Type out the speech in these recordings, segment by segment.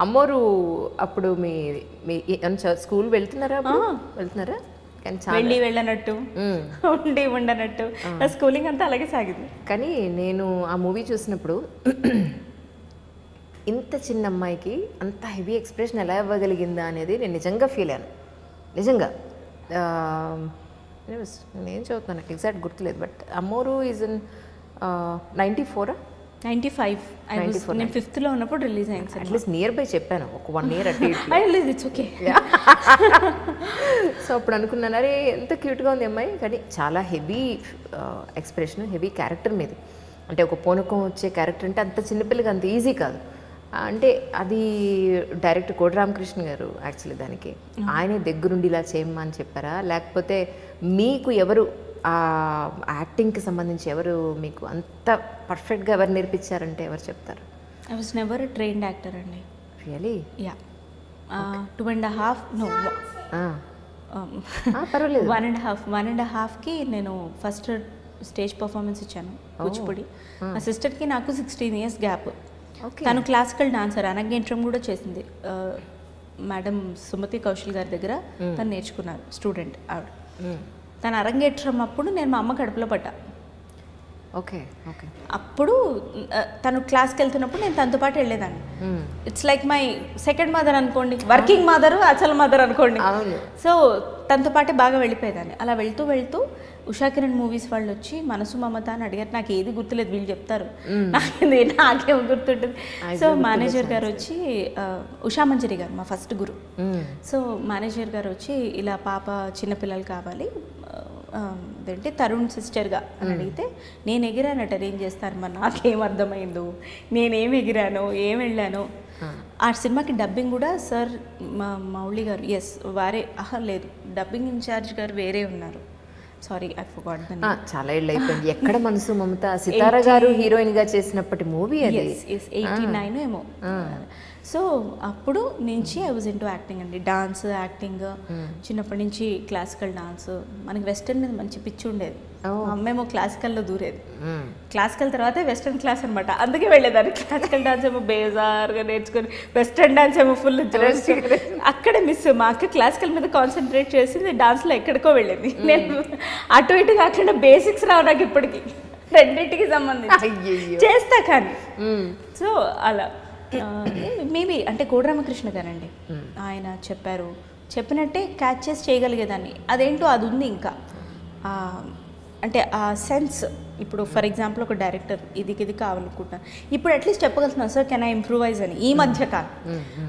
అమ్మోరు అప్పుడు మీ స్కూల్ వెళ్తున్నారా? వెళ్తున్నారా? వెళ్ళనట్టు ఉండి ఉండనట్టు స్కూలింగ్ అంతా అలాగే సాగింది. కానీ నేను ఆ మూవీ చూసినప్పుడు ఇంత చిన్న అమ్మాయికి అంత హెవీ ఎక్స్ప్రెషన్ ఎలా ఇవ్వగలిగిందా అనేది నేను నిజంగా ఫీల్ అయ్యాను. నిజంగా నేను చదువుతాను, నాకు ఎగ్జాక్ట్ గుర్తులేదు. But Ammoru is in 94 95. నేను 5th లో ఉన్నప్పుడు రిలీజ్ అయింది. అట్లీస్ట్ నియర్ బై చెప్పాను, ఒక 1 year అటు ఇట్స్ ఓకే. సో అప్పుడు అనుకున్నాను, అరే ఎంత క్యూట్గా ఉంది అమ్మాయి, కానీ చాలా హెవీ ఎక్స్ప్రెషన్, హెవీ క్యారెక్టర్ మీద. అంటే ఒక పూనకం వచ్చే క్యారెక్టర్ అంటే అంత చిన్నపిల్లకి అంత ఈజీ కాదు. అంటే అది డైరెక్టర్ కోటి రామకృష్ణ గారు యాక్చువల్లీ దానికి ఆయనే దగ్గరుండి ఇలా చేయమ్మా అని చెప్పారా, లేకపోతే మీకు ఎవరు ఆ యాక్టింగ్కి సంబంధించి ఎవరు మీకు అంత పర్ఫెక్ట్గా ఎవరు నేర్పించారంటే ఎవరు చెప్తారు? I was never trained actor అండి. రియలీ? యా. 2.5 పర్వాలేదు. 1.5కి నేను ఫస్ట్ స్టేజ్ పర్ఫార్మెన్స్ ఇచ్చాను కూచిపూడి. నా సిస్టర్కి నాకు 16 years గ్యాప్. తను క్లాసికల్ డాన్సర్, అరంగేట్రం కూడా చేసింది. మేడం సుమతి కౌశల్ గారి దగ్గర తను నేర్చుకున్నారు, స్టూడెంట్ ఆవిడ. తను అరంగేట్రం అప్పుడు నేను మా అమ్మ కడుపులో పడ్డా. Okay okay. అప్పుడు తను క్లాస్కి వెళ్తున్నప్పుడు నేను తనతో పాటు వెళ్ళేదాన్ని. It's like my second mother అనుకోండి, వర్కింగ్ మదర్, అసలు మదర్ అనుకోండి. సో తనతో పాటే బాగా వెళ్ళిపోయేదాన్ని. అలా వెళ్తూ వెళ్తూ ఉషా కిరణ్ మూవీస్ వాళ్ళు వచ్చి మనసు మమత అని అడిగారు. నాకు ఏది గుర్తులేదు, వీళ్ళు చెప్తారు, నాకేమో గుర్తుంటుంది. సో మేనేజర్ గారు వచ్చి, ఉషా మంజరి గారు మా ఫస్ట్ గురు. సో మేనేజర్ గారు వచ్చి ఇలా పాప చిన్నపిల్లలు కావాలి, అదేంటి తరుణ్ సిస్టర్గా అని అడిగితే నేను ఎగిరానట, ఏం చేస్తాను మరి నాకేం అర్థమైందో, నేనేం ఎగిరానో ఏం వెళ్ళానో. ఆ సినిమాకి డబ్బింగ్ కూడా సార్ మౌళి గారు, ఎస్ వారే, లేదు డబ్బింగ్ ఇన్ఛార్జ్ గారు వేరే ఉన్నారు, sorry I forgot the name. చాలా ఏళ్ళు అయిపోయింది. ఎక్కడ మనసు మమత, సితారా గారు హీరోయిన్ గా చేసినప్పటి మూవీ అది. 89 ఏమో. సో అప్పుడు నుంచి ఐ వాజ్ ఇంటూ యాక్టింగ్ అండి. డాన్స్, యాక్టింగ్, చిన్నప్పటి నుంచి క్లాసికల్ డాన్స్. మనకి వెస్టర్న్ మీద మంచి పిచ్చి ఉండేది. మా అమ్మేమో క్లాసికల్లో దూరేది. క్లాసికల్ తర్వాత వెస్టర్న్ క్లాస్ అనమాట, అందుకే వెళ్ళేదాన్ని. క్లాసికల్ డాన్స్ ఏమో బేజార్గా నేర్చుకొని, వెస్టర్న్ డాన్స్ ఏమో ఫుల్ అక్కడే మిస్. మా అక్క క్లాసికల్ మీద కాన్సన్ట్రేట్ చేసింది, డాన్స్లో ఎక్కడికో వెళ్ళింది. నేను అటు ఇటు కాకుండా బేసిక్స్ రావు నాకు ఇప్పటికి, రెండింటికి సంబంధించి చేస్తా కానీ. సో అలా మేబీ అంటే కోటి రామకృష్ణ గారండి, ఆయన చెప్పారు, చెప్పినట్టే క్యాచ్ చేసి చేయగలిగేదాన్ని. అదేంటో అది ఉంది ఇంకా, అంటే ఆ సెన్స్. ఇప్పుడు ఫర్ ఎగ్జాంపుల్ ఒక డైరెక్టర్ ఇది కావాలనుకుంటున్నాను, ఇప్పుడు అట్లీస్ట్ చెప్పగలుగుతున్నాను సార్ కెన్ ఐ ఇంప్రూవైజ్ అని, ఈ మధ్య కాదు.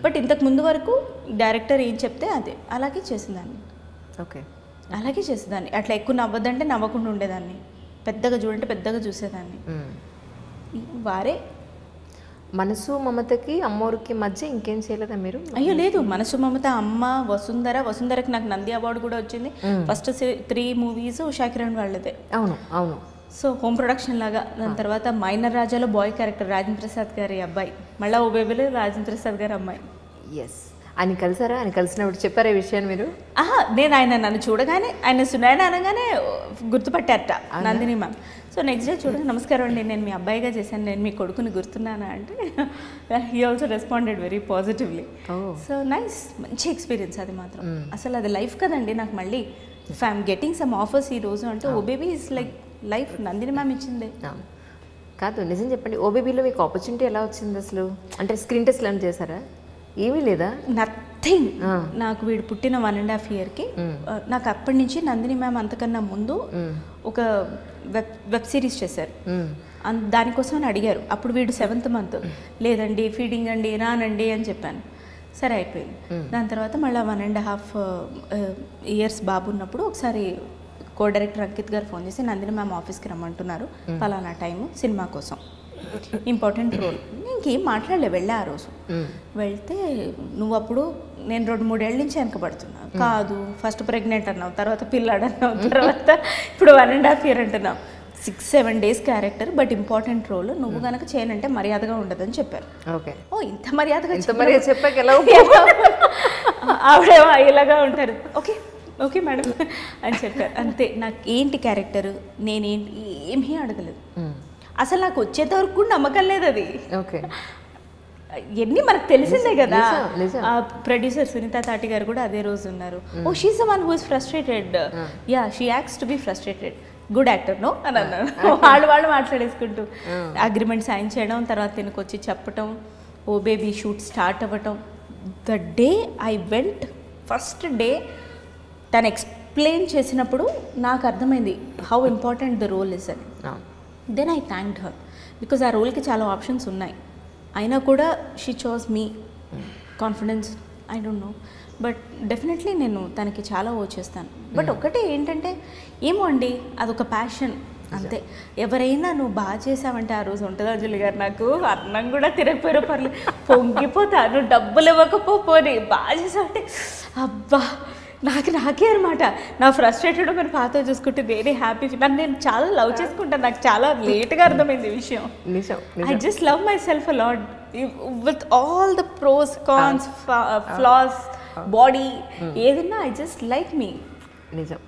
బట్ ఇంతకు ముందు వరకు డైరెక్టర్ ఏం చెప్తే అదే అలాగే చేసేదాన్ని. ఓకే, అలాగే చేసేదాన్ని. అట్లా ఎక్కువ నవ్వద్దంటే నవ్వకుండా ఉండేదాన్ని, పెద్దగా చూడంటే పెద్దగా చూసేదాన్ని. వారే మనసు మమతకి అమ్మోరికి మధ్య ఇంకేం చేయలేదా మీరు? అయ్యో లేదు, మనసు మమత, అమ్మ, వసుంధరకి నాకు నంది అవార్డు కూడా వచ్చింది. ఫస్ట్ 3 movies ఉషా కిరణ్ వాళ్ళదే. అవును అవును. సో హోమ్ ప్రొడక్షన్ లాగా. దాని తర్వాత మైనర్ రాజాలో బాయ్ క్యారెక్టర్, రాజేంద్ర ప్రసాద్ గారి అబ్బాయి. మళ్ళీ ఓ బేబీలో రాజేంద్ర ప్రసాద్ గారి అమ్మాయి. ఎస్. ఆయన కలిసారా? ఆయన కలిసినప్పుడు చెప్పారా ఈ విషయాన్ని మీరు? నేను నన్ను చూడగానే, ఆయన సునాయన అనగానే గుర్తుపట్టారట Nandini ma'am. So next day చూడగా, నమస్కారం అండి, నేను మీ అబ్బాయిగా చేశాను, నేను మీ కొడుకుని గుర్తున్నానా అంటే he also responded very positively. So nice, మంచి ఎక్స్పీరియన్స్ అది మాత్రం. అసలు అది లైఫ్ కదండి నాకు. మళ్ళీ if I'm getting some offers ఈ రోజు అంటే oh baby is like life. Nandini ma'am ఇచ్చిందే కాదు. నిజం చెప్పండి, ఓ బేబీలో మీకు ఆపర్చునిటీ ఎలా వచ్చింది అసలు? అంటే స్క్రీన్ టెస్ట్ లాంటి చేశారా? ఏమీ లేదా? నథింగ్. నాకు వీడు పుట్టిన 1.5 yearకి నాకు అప్పటి నుంచి నందిని మ్యామ్ అంతకన్నా ముందు ఒక వెబ్ సిరీస్ చేశారు, దానికోసం అని అడిగారు. అప్పుడు వీడు 7th month. లేదండి ఫీడింగ్ అండి, రానండి అని చెప్పాను. సరే అయిపోయింది. దాని తర్వాత మళ్ళీ 1.5 years బాబు ఉన్నప్పుడు ఒకసారి కో డైరెక్టర్ అంకిత్ గారు ఫోన్ చేసి, నందిని మ్యామ్ ఆఫీస్కి రమ్మంటున్నారు, పలానా టైము సినిమా కోసం, ఇంపార్టెంట్ రోల్. ఇంకేం మాట్లాడలే, వెళ్ళా ఆ రోజు. వెళ్తే నువ్వు అప్పుడు నేను 2-3 ఏళ్ళ నుంచి వెనకబడుతున్నా, కాదు ఫస్ట్ ప్రెగ్నెంట్ అన్నావు, తర్వాత పిల్లాడు అన్నావు, తర్వాత ఇప్పుడు 1.5 year అంటున్నావు, 6-7 days character, but important role, నువ్వు కనుక చేయనంటే మర్యాదగా ఉండదని చెప్పారు. ఓకే. ఓ ఇంత మర్యాదగా చెప్పాక ఎలా ఆవిడేమో ఇలాగా ఉంటారు. ఓకే ఓకే మేడం అని చెప్పారు. అంతే. నాకు ఏంటి క్యారెక్టర్, నేనేంటి ఏమీ అడగలేదు. అసలు నాకు వచ్చేంత వరకు కూడా నమ్మకం లేదు అది. ఓకే, ఎన్ని మనకు తెలిసిందే కదా. ప్రొడ్యూసర్ సునీత తాటి గారు కూడా అదే రోజు ఉన్నారు. Oh she's the one who is frustrated, yeah she acts to be frustrated, good actor no అని అన్నారు. వాళ్ళు మాట్లాడేసుకుంటూ అగ్రిమెంట్ సైన్ చేయడం, తర్వాత తినకు వచ్చి చెప్పటం, ఓ బేబీ షూట్ స్టార్ట్ అవ్వటం. The day I went, first day తను ఎక్స్ప్లెయిన్ చేసినప్పుడు నాకు అర్థమైంది how important the role is అని. Then I thanked her because ఆ రోల్కి చాలా ఆప్షన్స్ ఉన్నాయి, అయినా కూడా she chose me. Confidence, I don't know, but definitely నేను తనకి చాలా ఓ చేస్తాను. బట్ ఒకటే ఏంటంటే ఏమో అండి, అదొక ప్యాషన్ అంతే. ఎవరైనా నువ్వు బాగా చేసావంటే ఆ రోజు ఉంటుంది అంజలి గారు, నాకు అన్నం కూడా తిరగపోయారో పర్లేదు, పొంగిపోతా. నువ్వు డబ్బులు ఇవ్వకపోని బాగా చేసావంటే అబ్బా నాకే అనమాట. నా ఫ్రస్ట్రేటెడ్ మన పాత చూసుకుంటే వెరీ హ్యాపీ. నన్ను నేను చాలా లవ్ చేసుకుంటాను. నాకు చాలా లేట్గా అర్థమైంది ఈ విషయం. I just love myself a lot with all the pros cons flaws body ఏదన్నా. I just like me. నిజం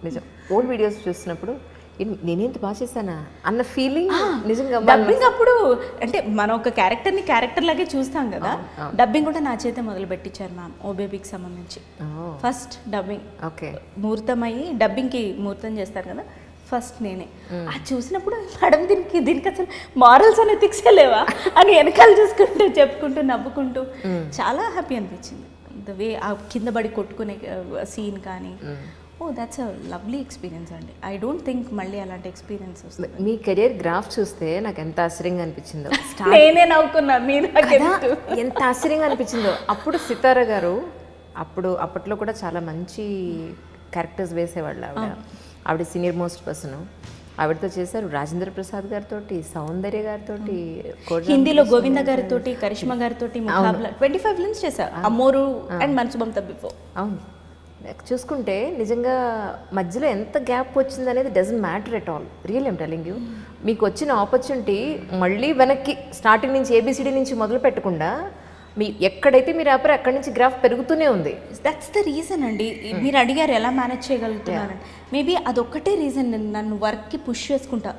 నిజం. ఓల్డ్ వీడియోస్ చూసినప్పుడు నేనేంత బాగా చేశానా అన్న ఫీలింగ్ నిజంగా. డబ్బింగ్ అప్పుడు అంటే మనం ఒక క్యారెక్టర్ని క్యారెక్టర్ లాగే చూస్తాం కదా. డబ్బింగ్ కూడా నా చేతే మొదలు పెట్టించారు మ్యామ్ ఓ బేబీకి సంబంధించి. ఫస్ట్ డబ్బింగ్ ఓకే, ముహూర్తం అయ్యి డబ్బింగ్కి ముహూర్తం చేస్తారు కదా, ఫస్ట్ నేనే. అది చూసినప్పుడు మేడం దీనికి అసలు మారల్స్ అనే తిక్సలేవా అని వెనకాల చూసుకుంటూ చెప్పుకుంటూ నవ్వుకుంటూ చాలా హ్యాపీ అనిపించింది. ద వే ఆ కింద పడి కొట్టుకునే సీన్ కానీ, oh that's a lovely experience అండి. ఐ డోంట్ థింక్ మళ్ళీ అలాంటి ఎక్స్పీరియన్స్ వస్తుంది. మీ కెరియర్ గ్రాఫ్ చూస్తే నాకు ఎంత ఆశ్చర్యంగా అనిపించిందో. నేనే నవ్వుకున్నా, మీరు ఎంత ఆశ్చర్యంగా అనిపించిందో. అప్పుడు సితార గారు అప్పట్లో కూడా చాలా మంచి క్యారెక్టర్స్ వేసేవాళ్ళు. ఆవిడ సీనియర్ మోస్ట్ పర్సన్. ఆవిడతో చేశారు రాజేంద్ర ప్రసాద్ గారితో, సౌందర్య గారితో, హిందీలో గోవింద గారితో, కరిష్మా గారితో 25 ఫిల్మ్స్ చేశారు. అమ్మోరు అండ్ మనసుబం తబ్బిపో. అవును, చూసుకుంటే నిజంగా మధ్యలో ఎంత గ్యాప్ వచ్చింది అనేది doesn't matter at all. Real I'm telling you, మీకు వచ్చిన ఆపర్చునిటీ మళ్ళీ వెనక్కి స్టార్టింగ్ నుంచి ఏబిసిడి నుంచి మొదలు పెట్టకుండా మీ ఎక్కడైతే మీరు ఆపరు అక్కడి నుంచి గ్రాఫ్ పెరుగుతూనే ఉంది. దట్స్ ద రీజన్ అండి. మీరు అడిగారు ఎలా మేనేజ్ చేయగలుగుతున్నారని. మేబీ అదొక్కటే రీజన్. నన్ను వర్క్కి పుష్ చేసుకుంటా.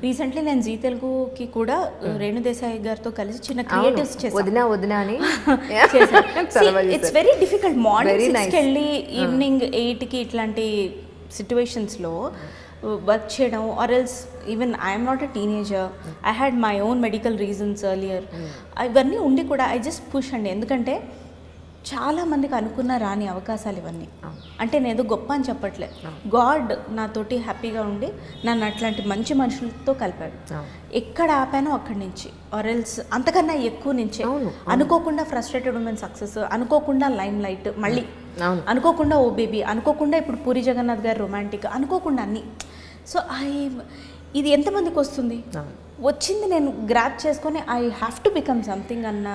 రీసెంట్లీ నేను జీ తెలుగుకి కూడా రేణు దేశాయ్ గారితో కలిసి చిన్న క్రియేటివ్స్ చేశాను. వదినా అని. It's very difficult. మార్నింగ్ 6కి వెళ్ళి ఈవినింగ్ 8కి ఇట్లాంటి సిచ్యువేషన్స్లో వర్క్ చేయడం. Or else even I'm not a teenager, I had my own medical reasons earlier. ఇవన్నీ ఉండి కూడా ఐ జస్ట్ పుష్ అండి. ఎందుకంటే చాలామందికి అనుకున్న రాని అవకాశాలు ఇవన్నీ. అంటే నేను ఏదో గొప్ప అని చెప్పట్లే, గాడ్ నాతోటి హ్యాపీగా ఉండి నన్ను అట్లాంటి మంచి మనుషులతో కలిపాడు. ఎక్కడ ఆపానో అక్కడి నుంచి, ఆర్ ఎల్స్ అంతకన్నా ఎక్కువ నుంచే. అనుకోకుండా ఫ్రస్ట్రేటెడ్ ఉమెన్ సక్సెస్, అనుకోకుండా లైమ్ లైట్, మళ్ళీ అనుకోకుండా ఓ బేబీ, అనుకోకుండా ఇప్పుడు పూరి జగన్నాథ్ గారు రొమాంటిక్, అనుకోకుండా అన్నీ. సో ఇది ఎంతమందికి వస్తుంది? వచ్చింది నేను గ్రాప్ చేసుకొని I have to become something అన్న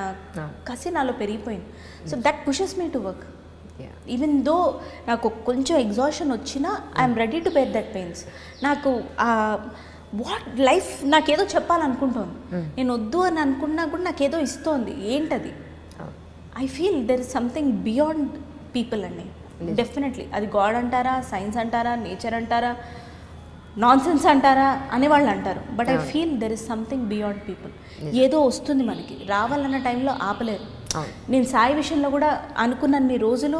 కసి నాలో పెరిగిపోయింది. So that pushes me to work. Even though నాకు కొంచెం ఎగ్జాషన్ వచ్చినా I'm ready to bear that pains. నాకు వాట్ లైఫ్ నాకేదో చెప్పాలనుకుంటోంది, నేను వద్దు అని అనుకున్నా కూడా నాకేదో ఇస్తోంది. ఏంటది? I feel there is something beyond people అండి. డెఫినెట్లీ అది గాడ్ అంటారా, సైన్స్ అంటారా, నేచర్ అంటారా, నాన్ సెన్స్ అంటారా అనేవాళ్ళు అంటారు. But I feel there is something beyond people. ఏదో వస్తుంది మనకి, రావాలన్న టైంలో ఆపలేరు. నేను సాయి విషయంలో కూడా అనుకున్నన్ని రోజులు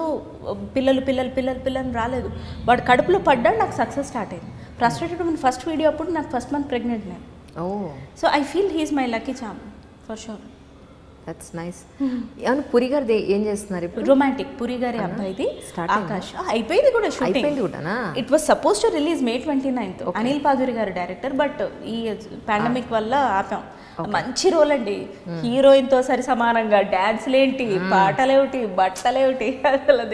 పిల్లలు రాలేదు. వాడు కడుపులో పడ్డా నాకు సక్సెస్ స్టార్ట్ అయింది. ఫ్రస్ట్రేటెడ్ ఉన్న ఫస్ట్ వీడియో అప్పుడు నాకు ఫస్ట్ మంత్ ప్రెగ్నెంట్ నేను. So I feel he's my lucky charm for sure. That's nice. అవును, పురి గారిది ఏం చేస్తున్నారు ఇప్పుడు? రొమాంటిక్. పురి గారి అబ్బాయిది ఆకాష్ అయిపోయింది కూడా shooting. It was suppose to release May 29th. Anil Paduri garu director, but ఈ పాండమిక్ వల్ల ఆపాం. మంచి రోల్ అండి, హీరోయిన్ తో సరి సమానంగా. డాన్స్లేంటి, పాటలేమిటి, బట్టలేమిటి, అసలు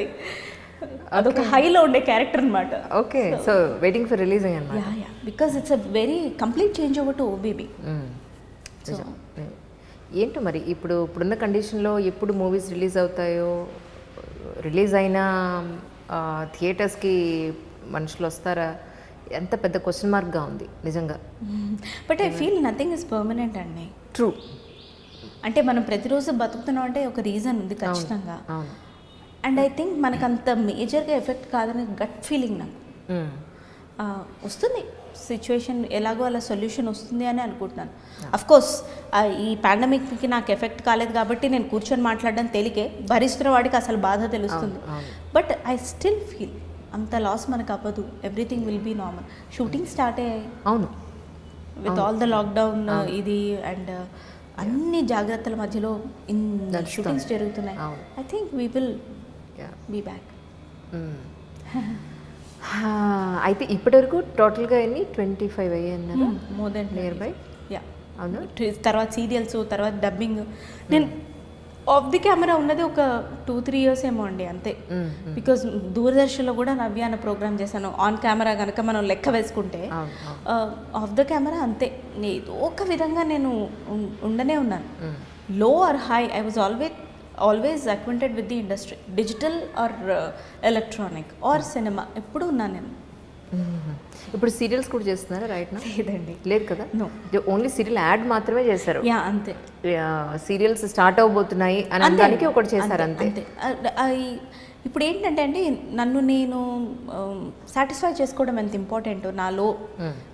అదొక హైలో ఉండే క్యారెక్టర్ అనమాట. Okay, so waiting for releasing అన్నమాట. Yeah because it's a very complete change over to Oh Baby. ఏంటో మరి ఇప్పుడున్న కండిషన్లో ఎప్పుడు మూవీస్ రిలీజ్ అవుతాయో, రిలీజ్ అయినా థియేటర్స్కి మనుషులు వస్తారా, ఎంత పెద్ద క్వశ్చన్ మార్క్గా ఉంది నిజంగా. But I feel nothing is permanent అండి. ట్రూ. అంటే మనం ప్రతిరోజు బతుకుతున్నాం అంటే ఒక రీజన్ ఉంది ఖచ్చితంగా. అండ్ ఐ థింక్ మనకు అంత మేజర్గా ఎఫెక్ట్ కాదని గట్ ఫీలింగ్ నాకు. వస్తుంది సిచ్యువేషన్, ఎలాగో అలా సొల్యూషన్ వస్తుంది అని అనుకుంటున్నాను. అఫ్కోర్స్ ఈ పాండమిక్కి నాకు ఎఫెక్ట్ కాలేదు కాబట్టి నేను కూర్చొని మాట్లాడడం తేలికే, భరిస్తున్న వాడికి అసలు బాధ తెలుస్తుంది. బట్ ఐ స్టిల్ ఫీల్ అంత లాస్ మనకు అవ్వదు, everything will be normal. Shooting start అయ్యాయి, అవును, విత్ ఆల్ ద లాక్డౌన్ ఇది అండ్ అన్ని జాగ్రత్తల మధ్యలో ఇన్ షూటింగ్స్ జరుగుతున్నాయి. I think we will be back. అయితే ఇప్పటివరకు టోటల్గా ఎన్ని 25 అయ్యాయి, more than near by. Yeah, అవును. తర్వాత సీరియల్స్, తర్వాత డబ్బింగ్. నేను ఆఫ్ ది కెమెరా ఉన్నది ఒక 2-3 years ఏమో అండి, అంతే. బికాజ్ దూరదర్శన్లో కూడా నవ్య అనే ప్రోగ్రామ్ చేశాను. ఆన్ కెమెరా కనుక మనం లెక్క వేసుకుంటే, ఆఫ్ ద కెమెరా అంతే. ఏదో ఒక విధంగా నేను ఉండనే ఉన్నాను. Low or high, I was always acquainted with the industry, digital or electronic or cinema, ఎప్పుడు ఉన్నాను నేను. ఇప్పుడు సీరియల్స్ కూడా చేస్తున్నారా రైట్ నా? లేదండి, లేదు కదా. ఓన్లీ సీరియల్ యాడ్ మాత్రమే చేశారు. యా, అంతే. సీరియల్స్ స్టార్ట్ అవబోతున్నాయి అని దానికి ఒకటి చేశారు, అంతే. ఇప్పుడు ఏంటంటే అండి, నన్ను నేను సాటిస్ఫై చేసుకోవడం ఎంత ఇంపార్టెంట్, నాలో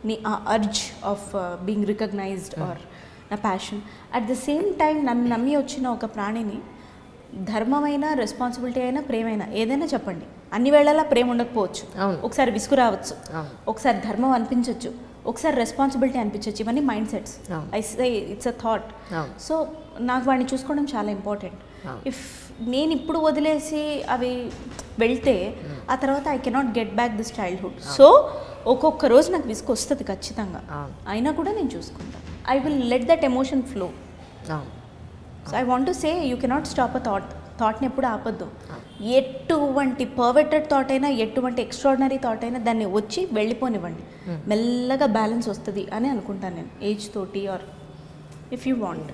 నీ ఆ urge of being recognised or నా passion. At the same time నన్ను నమ్మి వచ్చిన ఒక ప్రాణిని ధర్మమైన, రెస్పాన్సిబిలిటీ అయినా, ప్రేమైనా, ఏదైనా చెప్పండి, అన్ని వేళలా ప్రేమ ఉండకపోవచ్చు, ఒకసారి విసుగు రావచ్చు, ఒకసారి ధర్మం అనిపించవచ్చు, ఒకసారి రెస్పాన్సిబిలిటీ అనిపించవచ్చు. ఇవన్నీ mind sets. I say it's a thought. So నాకు వాడిని చూసుకోవడం చాలా ఇంపార్టెంట్. ఇఫ్ నేను ఇప్పుడు వదిలేసి అవి వెళ్తే ఆ తర్వాత I cannot get back this childhood. So ఒక్కొక్క రోజు నాకు విసుగు వస్తుంది ఖచ్చితంగా, అయినా కూడా నేను చూసుకుంటాను. I will let that emotion flow. So I want to say you cannot stop a థాట్ని ఎప్పుడు ఆపొద్దు. ఎటువంటి పర్వెటెడ్ థాట్ అయినా, ఎటువంటి ఎక్స్ట్రాడినరీ థాట్ అయినా దాన్ని వచ్చి వెళ్ళిపోనివ్వండి, మెల్లగా బ్యాలెన్స్ వస్తుంది అని అనుకుంటాను నేను, ఏజ్ తోటి ఆర్ ఇఫ్ యూ వాంట్.